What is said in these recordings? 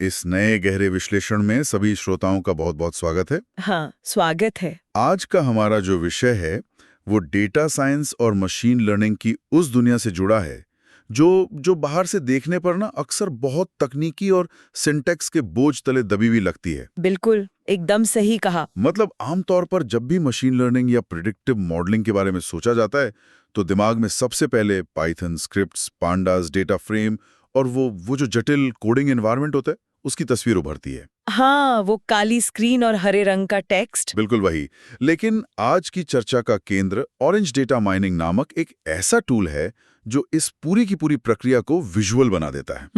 इस नए गहरे विश्लेषण में सभी श्रोताओं का बहुत बहुत स्वागत है। हाँ, स्वागत है। आज का हमारा जो विषय है वो डेटा साइंस और मशीन लर्निंग की उस दुनिया से जुड़ा है जो बाहर से देखने पर ना अक्सर बहुत तकनीकी और सिंटैक्स के बोझ तले दबी हुई लगती है। बिल्कुल, एकदम सही कहा। मतलब आमतौर पर जब भी मशीन लर्निंग या प्रिडिक्टिव मॉडलिंग के बारे में सोचा जाता है तो दिमाग में सबसे पहले Python scripts, pandas, data frame और वो जो जटिल कोडिंग एनवायरनमेंट होता है उसकी तस्वीर उभरती है। हाँ, वो काली स्क्रीन और हरे रंग का टेक्स्ट। बिल्कुल वही। लेकिन आज की चर्चा का केंद्र ऑरेंज डेटा माइनिंग नामक एक ऐसा टूल है जो इस पूरी की पूरी प्रक्रिया को विजुअल बना देता है।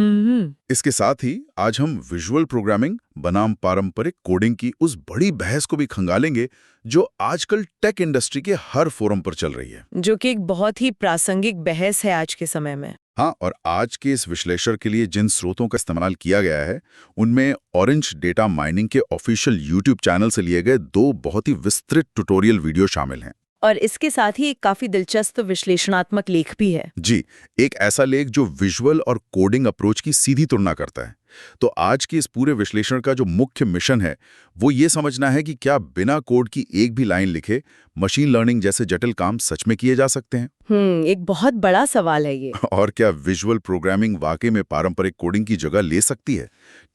इसके साथ ही आज हम विजुअल प्रोग्रामिंग बनाम पारंपरिक कोडिंग की उस बड़ी बहस को भी खंगालेंगे जो आजकल टेक इंडस्ट्री के हर फोरम पर चल रही है, जो कि एक बहुत ही प्रासंगिक बहस है आज के समय में। हाँ, और आज के इस विश्लेषण के लिए जिन स्रोतों का इस्तेमाल किया गया है उनमें ऑरेंज डेटा माइनिंग के ऑफिशियल यूट्यूब चैनल से लिए गए 2 बहुत ही विस्तृत ट्यूटोरियल वीडियो शामिल हैं। और इसके साथ ही एक काफी दिलचस्प विश्लेषणात्मक लेख भी है। जी, एक ऐसा लेख जो विजुअल और कोडिंग अप्रोच की सीधी तुलना करता है। तो आज की इस पूरे विश्लेषण का जो मुख्य मिशन है वो ये समझना है कि क्या बिना कोड की एक भी लाइन लिखे मशीन लर्निंग जैसे जटिल काम सच में किए जा सकते हैं। एक बहुत बड़ा सवाल है ये। और क्या विजुअल प्रोग्रामिंग वाकई में पारंपरिक कोडिंग की जगह ले सकती है?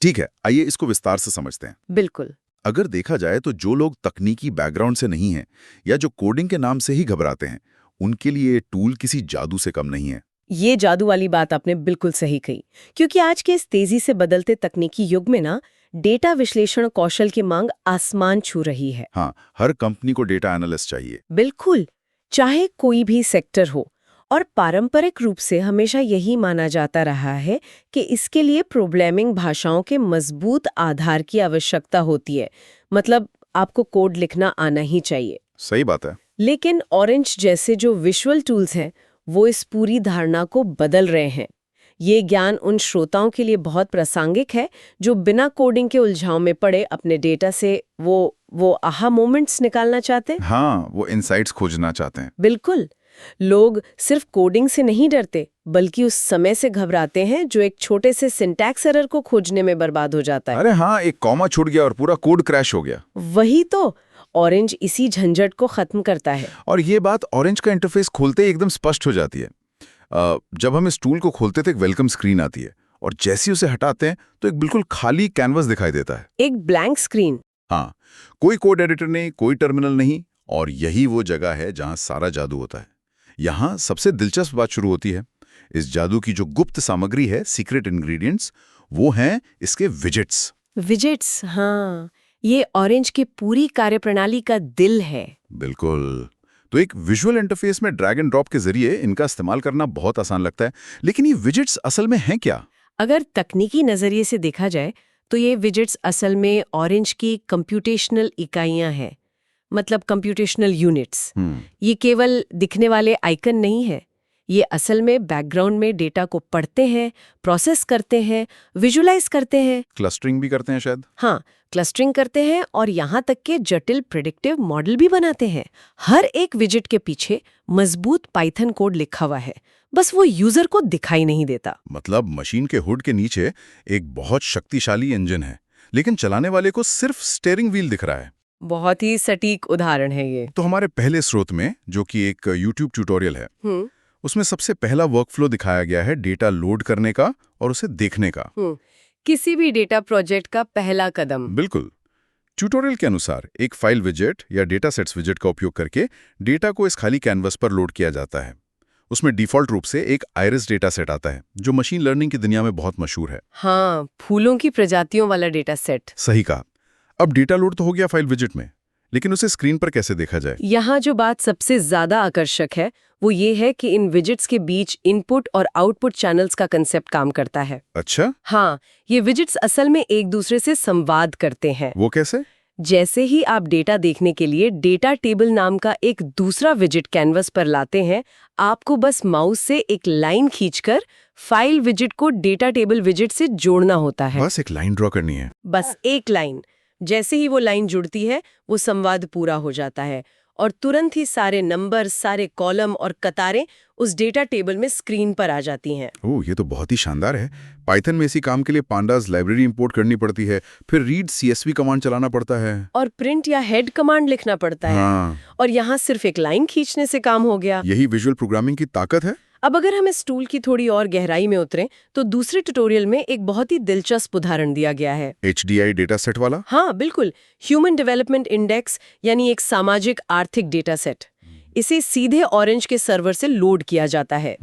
ठीक है, आइए इसको विस्तार से समझते हैं। बिल्कुल। अगर देखा जाए तो जो लोग तकनीकी बैकग्राउंड से नहीं हैं या जो कोडिंग के नाम से ही घबराते हैं, उनके लिए ये टूल किसी जादू से कम नहीं है। ये जादू वाली बात आपने बिल्कुल सही कही, क्योंकि आज के इस तेजी से बदलते तकनीकी युग में ना डेटा विश्लेषण कौशल की मांग आसमान छू रही है। हाँ, हर कंपनी को डेटा एनालिस्ट चाहिए। बिल्कुल, चाहे कोई भी सेक्टर हो। और पारंपरिक रूप से हमेशा यही माना जाता रहा है कि इसके लिए प्रोग्रामिंग भाषाओं के मजबूत आधार की आवश्यकता होती है। मतलब आपको कोड लिखना आना ही चाहिए। सही बात है। लेकिन ऑरेंज जैसे जो विजुअल टूल्स हैं वो इस पूरी धारणा को बदल रहे हैं। ये ज्ञान उन श्रोताओं के लिए बहुत प्रासंगिक है जो बिना कोडिंग के उलझाव में पड़े अपने डेटा से वो आहा मोमेंट्स निकालना चाहते हैं। हाँ, वो इनसाइट्स खोजना चाहते हैं। बिल्कुल। लोग सिर्फ कोडिंग से नहीं डरते बल्कि उस समय से घबराते हैं जो एक छोटे से सिंटैक्स एरर को खोजने में बर्बाद हो जाता है। अरे हाँ, एक कॉमा छूट गया और पूरा कोड क्रैश हो गया। वही तो, ऑरेंज इसी झंझट को खत्म करता है। और ये बात ऑरेंज का इंटरफेस खोलते ही एकदम स्पष्ट हो जाती है। जब हम इस टूल को खोलते थे एक वेलकम स्क्रीन आती है और जैसे ही उसे हटाते हैं तो एक बिल्कुल खाली कैनवस दिखाई देता है। एक ब्लैंक स्क्रीन। हाँ, कोई कोड एडिटर नहीं, कोई टर्मिनल नहीं, और यही वो जगह है जहां सारा जादू होता है। यहाँ सबसे दिलचस्प बात शुरू होती है। इस जादू की जो गुप्त सामग्री है, सीक्रेट इंग्रेडिएंट्स, वो हैं इसके विजेट्स। विजेट्स, हाँ, ये ऑरेंज की पूरी कार्यप्रणाली का दिल है। बिल्कुल। तो एक विजुअल इंटरफेस में ड्रैग एंड ड्रॉप के जरिए इनका इस्तेमाल करना बहुत आसान लगता है, लेकिन ये विजेट्स असल में हैं क्या? अगर तकनीकी नजरिए से देखा जाए तो ये विजेट्स असल में ऑरेंज की कंप्यूटेशनल इकाइयां हैं। मतलब कंप्यूटेशनल यूनिट्स। ये केवल दिखने वाले आइकन नहीं है, ये असल में बैकग्राउंड में डेटा को पढ़ते हैं, प्रोसेस करते हैं, विजुलाइज करते हैं। क्लस्टरिंग भी करते हैं शायद। हाँ, क्लस्टरिंग करते हैं और यहाँ तक के जटिल प्रेडिक्टिव मॉडल भी बनाते हैं। हर एक विजेट के पीछे मजबूत पाइथन कोड लिखा हुआ है, बस वो यूजर को दिखाई नहीं देता। मतलब मशीन के हुड के नीचे एक बहुत शक्तिशाली इंजन है, लेकिन चलाने वाले को सिर्फ स्टीयरिंग व्हील दिख रहा है। बहुत ही सटीक उदाहरण है ये। तो हमारे पहले स्रोत में, जो कि एक यूट्यूब ट्यूटोरियल है, उसमें सबसे पहला वर्कफ्लो दिखाया गया है डेटा लोड करने का और उसे देखने का। किसी भी डेटा प्रोजेक्ट का पहला कदम। बिल्कुल। ट्यूटोरियल के अनुसार एक फाइल विजेट या डेटा सेट्स विजेट का उपयोग करके डेटा को इस खाली कैनवस पर लोड किया जाता है। उसमें डिफॉल्ट रूप से एक आइरिस डेटा सेट आता है जो मशीन लर्निंग की दुनिया में बहुत मशहूर है। हाँ, फूलों की प्रजातियों वाला डेटा सेट। सही कहा। अब डेटा लोड तो हो गया फाइल विजेट में, लेकिन उसे स्क्रीन पर कैसे देखा जाए? यहाँ जो बात सबसे ज्यादा आकर्षक है वो ये है कि इन विजेट्स के बीच इनपुट और आउटपुट चैनल्स का कंसेप्ट काम करता है। अच्छा? हाँ, ये विजेट्स असल में एक दूसरे से संवाद करते हैं। वो कैसे? जैसे ही आप डेटा देखने के लिए डेटा टेबल नाम का एक दूसरा विजेट कैनवस पर लाते हैं, आपको बस माउस से एक लाइन खींचकर फाइल विजेट को डेटा टेबल विजेट से जोड़ना होता है। बस एक लाइन ड्रॉ करनी है। बस एक लाइन। जैसे ही वो लाइन जुड़ती है वो संवाद पूरा हो जाता है और तुरंत ही सारे नंबर, सारे कॉलम और कतारें उस डेटा टेबल में स्क्रीन पर आ जाती हैं। ओह, ये तो बहुत ही शानदार है। पाइथन में इसी काम के लिए पांडास लाइब्रेरी इंपोर्ट करनी पड़ती है, फिर रीड CSV कमांड चलाना पड़ता है। और प्रिंट या हेड कमांड लिखना पड़ता है। हाँ, और यहाँ सिर्फ एक लाइन खींचने से काम हो गया। यही विजुअल प्रोग्रामिंग की ताकत है। अब अगर हम इस टूल की थोड़ी और गहराई में उतरें तो दूसरे ट्यूटोरियल में एक बहुत ही दिलचस्प उदाहरण दिया गया है। HDI डेटा सेट वाला? हाँ बिल्कुल, ह्यूमन डेवलपमेंट इंडेक्स यानी एक सामाजिक आर्थिक डेटा सेट। इसे सीधे ऑरेंज के सर्वर से लोड किया जाता है।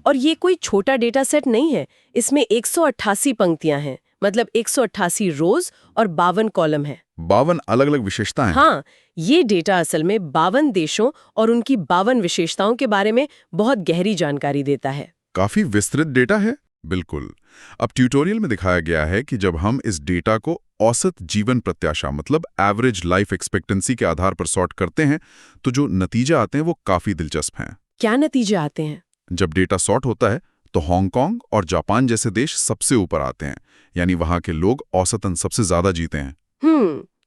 और ये कोई छोटा डेटा सेट नहीं है। इसमें 188 पंक्तियां हैं, मतलब 188 रोज और 52 कॉलम है। 52 अलग-अलग विशेषताएं। हाँ, ये डेटा असल में 52 देशों और उनकी 52 विशेषताओं के बारे में बहुत गहरी जानकारी देता है। काफी विस्तृत डेटा है। बिल्कुल। अब ट्यूटोरियल में दिखाया गया है कि जब हम इस डेटा को औसत जीवन प्रत्याशा मतलब एवरेज लाइफ एक्सपेक्टेंसी के आधार पर सॉर्ट करते हैं तो जो नतीजे आते हैं वो काफी दिलचस्प हैं। क्या नतीजे आते हैं? जब डेटा सॉर्ट होता है तो हांगकांग और जापान जैसे देश सबसे ऊपर आते हैं, यानी वहां के लोग औसतन सबसे ज्यादा जीते हैं।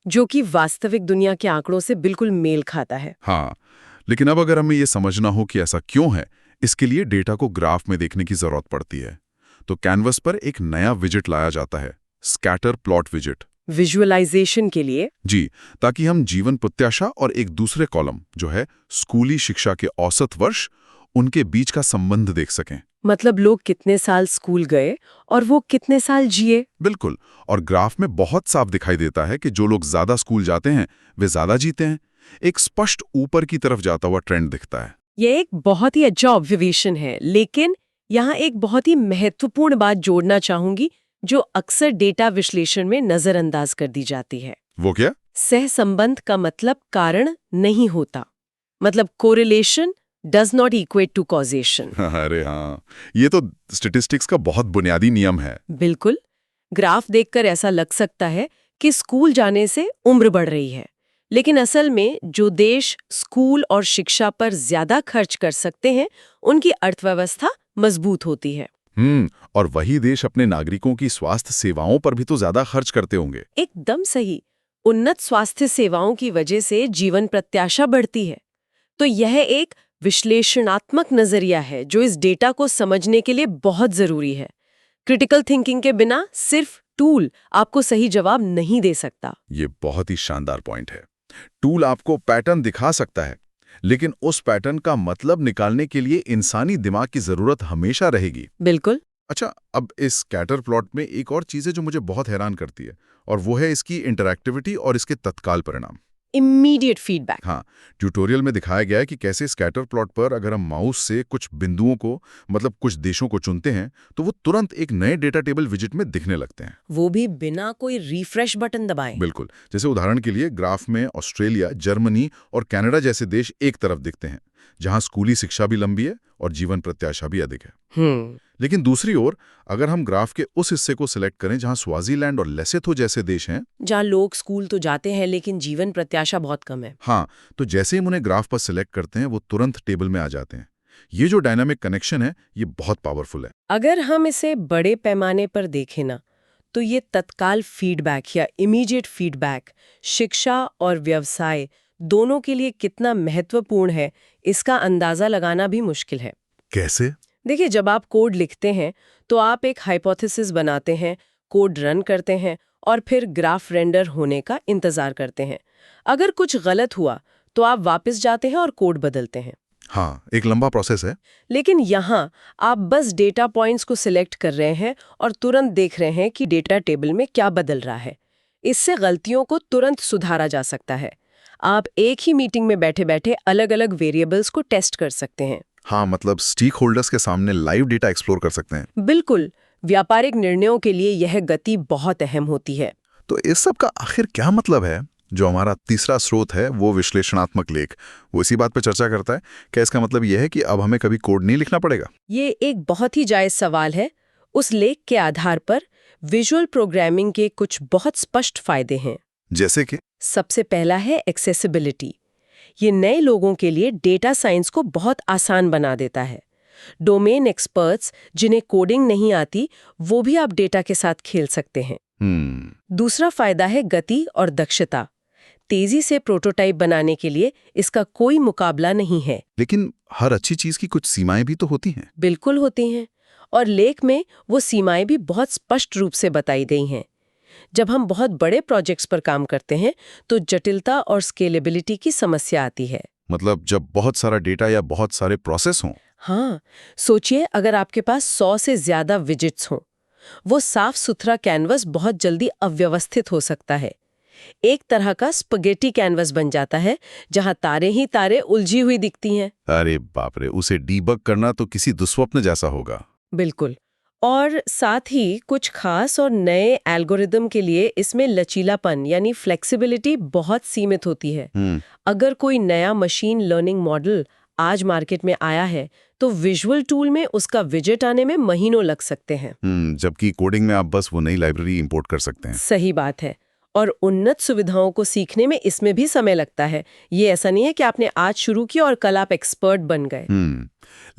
जो कि वास्तविक दुनिया के आंकड़ों से बिल्कुल मेल खाता है। हाँ, लेकिन अब अगर हमें ये समझना हो कि ऐसा क्यों है, इसके लिए डेटा को ग्राफ में देखने की जरूरत पड़ती है। तो कैनवस पर एक नया विजेट लाया जाता है, स्कैटर प्लॉट विजेट। विजुअलाइजेशन के लिए? जी, ताकि हम जीवन प्रत्याशा और एक दूसरे कॉलम जो है स्कूली शिक्षा के औसत वर्ष, उनके बीच का संबंध देख सकें। मतलब लोग कितने साल स्कूल गए और वो कितने साल जिए। बिल्कुल। और ग्राफ में बहुत साफ दिखाई देता है कि जो लोग ज्यादा स्कूल जाते हैं वे ज्यादा जीते हैं। एक स्पष्ट ऊपर की तरफ जाता हुआ ट्रेंड दिखता है। ये एक बहुत ही अच्छा ऑब्जर्वेशन है, लेकिन यहाँ एक बहुत ही महत्वपूर्ण बात जोड़ना चाहूंगी जो अक्सर डेटा विश्लेषण में नजरअंदाज कर दी जाती है। वो क्या? सहसंबंध का मतलब कारण नहीं होता। मतलब correlation does not equate to causation. अरे हाँ, ये तो स्टैटिस्टिक्स का बहुत बुनियादी नियम है। बिल्कुल। ग्राफ देखकर ऐसा लग सकता है कि स्कूल जाने से उम्र बढ़ रही है, लेकिन असल में जो देश स्कूल और शिक्षा पर ज्यादा खर्च कर सकते हैं उनकी अर्थव्यवस्था मजबूत होती है। और वही देश अपने नागरिकों की स्वास्थ्य सेवाओं पर भी तो ज्यादा खर्च करते होंगे। एकदम सही। उन्नत स्वास्थ्य सेवाओं की वजह से जीवन प्रत्याशा बढ़ती है। तो यह एक विश्लेषणात्मक नजरिया है जो इस डेटा को समझने के लिए बहुत जरूरी है। क्रिटिकल थिंकिंग के बिना सिर्फ टूल आपको सही जवाब नहीं दे सकता। ये बहुत ही शानदार पॉइंट है। टूल आपको पैटर्न दिखा सकता है, लेकिन उस पैटर्न का मतलब निकालने के लिए इंसानी दिमाग की जरूरत हमेशा रहेगी। बिल्कुल। अच्छा, अब इस स्कैटर प्लॉट में एक और चीज है जो मुझे बहुत हैरान करती है, और वो है इसकी इंटरैक्टिविटी और इसके तत्काल परिणाम। Immediate feedback. हाँ, ट्यूटोरियल में दिखाया गया है कि कैसे स्कैटर प्लॉट पर अगर हम माउस से कुछ बिंदुओं को मतलब कुछ देशों को चुनते हैं तो वो तुरंत एक नए डेटा टेबल विजिट में दिखने लगते हैं। वो भी बिना कोई रिफ्रेश बटन दबाए। बिल्कुल। जैसे उदाहरण के लिए ग्राफ में ऑस्ट्रेलिया, जर्मनी और कनाडा जैसे देश एक तरफ दिखते हैं, जहां स्कूली शिक्षा भी लंबी है और जीवन प्रत्याशा भी अधिक है। लेकिन दूसरी ओर अगर हम ग्राफ के उस हिस्से को सिलेक्ट करें जहां स्वाजीलैंड और लेसोथो जैसे देश हैं, जहाँ लोग स्कूल तो जाते हैं लेकिन जीवन प्रत्याशा बहुत कम है। हाँ, तो जैसे ही हम उन्हें ग्राफ पर सिलेक्ट करते हैं वो तुरंत टेबल में आ जाते हैं। ये जो डायनामिक कनेक्शन है ये बहुत पावरफुल है। अगर हम इसे बड़े पैमाने पर देखें ना, तो ये तत्काल फीडबैक या इमीडिएट फीडबैक शिक्षा और व्यवसाय दोनों के लिए कितना महत्वपूर्ण है, इसका अंदाजा लगाना भी मुश्किल है। कैसे? देखिए, जब आप कोड लिखते हैं तो आप एक हाइपोथेसिस बनाते हैं, कोड रन करते हैं और फिर ग्राफ रेंडर होने का इंतजार करते हैं। अगर कुछ गलत हुआ तो आप वापस जाते हैं और कोड बदलते हैं। हाँ, एक लंबा प्रोसेस है। लेकिन यहाँ आप बस डेटा पॉइंट्स को सिलेक्ट कर रहे हैं और तुरंत देख रहे हैं कि डेटा टेबल में क्या बदल रहा है। इससे गलतियों को तुरंत सुधारा जा सकता है। आप एक ही मीटिंग में बैठे-बैठे अलग-अलग वेरिएबल्स को टेस्ट कर सकते हैं। हाँ, मतलब स्टेक होल्डर्स के सामने लाइव डेटा एक्सप्लोर कर सकते हैं। बिल्कुल। व्यापारिक निर्णयों के लिए यह गति बहुत अहम होती है। तो इस सब का आखिर क्या मतलब है? जो हमारा तीसरा स्रोत है वो विश्लेषणात्मक लेख, वो इसी बात पर चर्चा करता है। क्या इसका मतलब यह है कि अब हमें कभी कोड नहीं लिखना पड़ेगा? ये एक बहुत ही जायज सवाल है। उस लेख के आधार पर विजुअल प्रोग्रामिंग के कुछ बहुत स्पष्ट फायदे हैं। जैसे कि? सबसे पहला है एक्सेसिबिलिटी। ये नए लोगों के लिए डेटा साइंस को बहुत आसान बना देता है। डोमेन एक्सपर्ट्स जिन्हें कोडिंग नहीं आती, वो भी आप डेटा के साथ खेल सकते हैं। दूसरा फायदा है गति और दक्षता। तेजी से प्रोटोटाइप बनाने के लिए इसका कोई मुकाबला नहीं है। लेकिन हर अच्छी चीज की कुछ सीमाएं भी तो होती हैं। बिल्कुल होती हैं, और लेख में वो सीमाएं भी बहुत स्पष्ट रूप से बताई गई हैं। जब हम बहुत बड़े प्रोजेक्ट्स पर काम करते हैं तो जटिलता और स्केलेबिलिटी की समस्या आती है। मतलब जब बहुत सारा डेटा या बहुत सारे प्रोसेस हों। हाँ, सोचिए अगर आपके पास 100 से ज्यादा विजिट्स हों, वो साफ सुथरा कैनवस बहुत जल्दी अव्यवस्थित हो सकता है। एक तरह का स्पगेटी कैनवस बन जाता है जहां तारे ही तारे उलझी हुई दिखती हैं। अरे बाप रे, उसे डीबग करना तो किसी दुस्वप्न जैसा होगा। बिल्कुल। और साथ ही कुछ खास और नए एल्गोरिदम के लिए इसमें लचीलापन यानी फ्लेक्सिबिलिटी बहुत सीमित होती है। अगर कोई नया मशीन लर्निंग मॉडल आज मार्केट में आया है तो विजुअल टूल में उसका विजेट आने में महीनों लग सकते हैं। जबकि कोडिंग में आप बस वो नई लाइब्रेरी इंपोर्ट कर सकते हैं। सही बात है। और उन्नत सुविधाओं को सीखने में इसमें भी समय लगता है। ये ऐसा नहीं है कि आपने आज शुरू किया और कल आप एक्सपर्ट बन गए।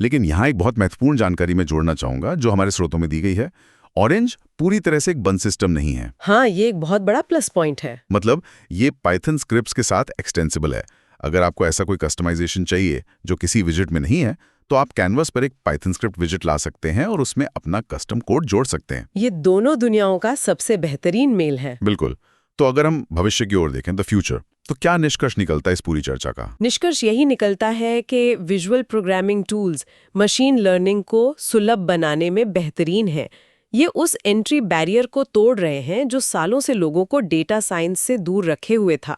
लेकिन यहाँ एक बहुत महत्वपूर्ण जानकारी मैं जोड़ना चाहूंगा जो हमारे स्रोतों में दी गई है। ऑरेंज पूरी तरह से एक बंद सिस्टम नहीं है। हाँ, ये एक बहुत बड़ा प्लस पॉइंट है। मतलब ये पाइथन स्क्रिप्ट्स के साथ एक्सटेंसिबल है। अगर आपको ऐसा कोई कस्टमाइजेशन चाहिए जो किसी विजिट में नहीं है तो आप कैनवस पर एक पाइथन स्क्रिप्ट विजिट ला सकते हैं और उसमें अपना कस्टम कोड जोड़ सकते हैं। ये दोनों दुनियाओं का सबसे बेहतरीन मेल है। बिल्कुल। तो अगर हम भविष्य की ओर देखें, द फ्यूचर, तो क्या निष्कर्ष निकलता है इस पूरी चर्चा का? निष्कर्ष यही निकलता है कि visual programming tools machine learning को सुलभ बनाने में बेहतरीन है। ये उस एंट्री बैरियर को तोड़ रहे हैं जो सालों से लोगों को डेटा साइंस से दूर रखे हुए था।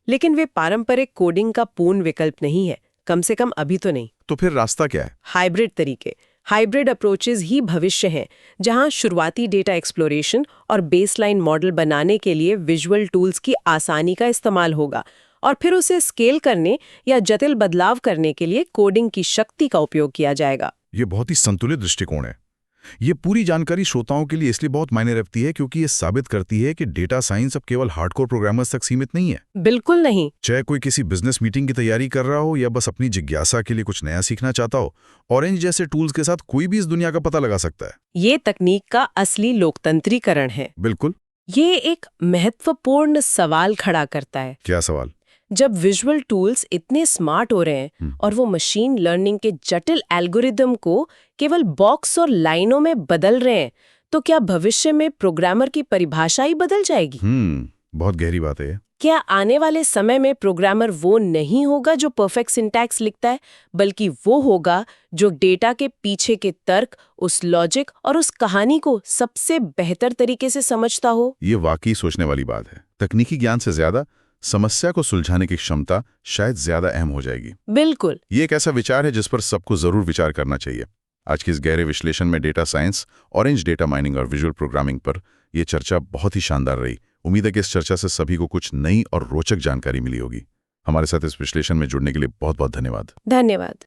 लेकिन वे पारंपरिक कोडिंग का पूर्ण विकल्प नहीं है, कम से कम अभी तो नहीं। तो फिर रास्ता क्या है? हाइब्रिड तरीके, हाइब्रिड अप्रोचेस ही भविष्य हैं, जहां शुरुआती डेटा एक्सप्लोरेशन और बेसलाइन मॉडल बनाने के लिए विजुअल टूल्स की आसानी का इस्तेमाल होगा और फिर उसे स्केल करने या जटिल बदलाव करने के लिए कोडिंग की शक्ति का उपयोग किया जाएगा। ये बहुत ही संतुलित दृष्टिकोण है। ये पूरी जानकारी श्रोताओं के लिए इसलिए बहुत मायने रखती है क्योंकि ये साबित करती है कि डेटा साइंस अब केवल हार्डकोर प्रोग्रामर्स तक सीमित नहीं है। बिल्कुल नहीं। चाहे कोई किसी बिजनेस मीटिंग की तैयारी कर रहा हो या बस अपनी जिज्ञासा के लिए कुछ नया सीखना चाहता हो, ऑरेंज जैसे टूल्स के साथ कोई भी इस दुनिया का पता लगा सकता है। ये तकनीक का असली लोकतंत्रीकरण है। बिल्कुल। ये एक महत्वपूर्ण सवाल खड़ा करता है। क्या सवाल? जब विजुअल टूल्स इतने स्मार्ट हो रहे हैं और वो मशीन लर्निंग के जटिल एल्गोरिदम को केवल बॉक्स और लाइनों में बदल रहे हैं, तो क्या भविष्य में प्रोग्रामर की परिभाषा ही बदल जाएगी? बहुत गहरी बात है। क्या आने वाले समय में प्रोग्रामर वो नहीं होगा जो परफेक्ट सिंटैक्स लिखता है, बल्कि वो होगा जो डेटा के पीछे के तर्क, उस लॉजिक और उस कहानी को सबसे बेहतर तरीके से समझता हो? ये वाकई सोचने वाली बात है। तकनीकी ज्ञान से ज्यादा समस्या को सुलझाने की क्षमता शायद ज्यादा अहम हो जाएगी। बिल्कुल। ये एक ऐसा विचार है जिस पर सबको जरूर विचार करना चाहिए। आज की इस गहरे विश्लेषण में data science, orange data mining और विजुअल प्रोग्रामिंग पर यह चर्चा बहुत ही शानदार रही। उम्मीद है कि इस चर्चा से सभी को कुछ नई और रोचक जानकारी मिली होगी। हमारे साथ इस विश्लेषण में जुड़ने के लिए बहुत बहुत धन्यवाद। धन्यवाद।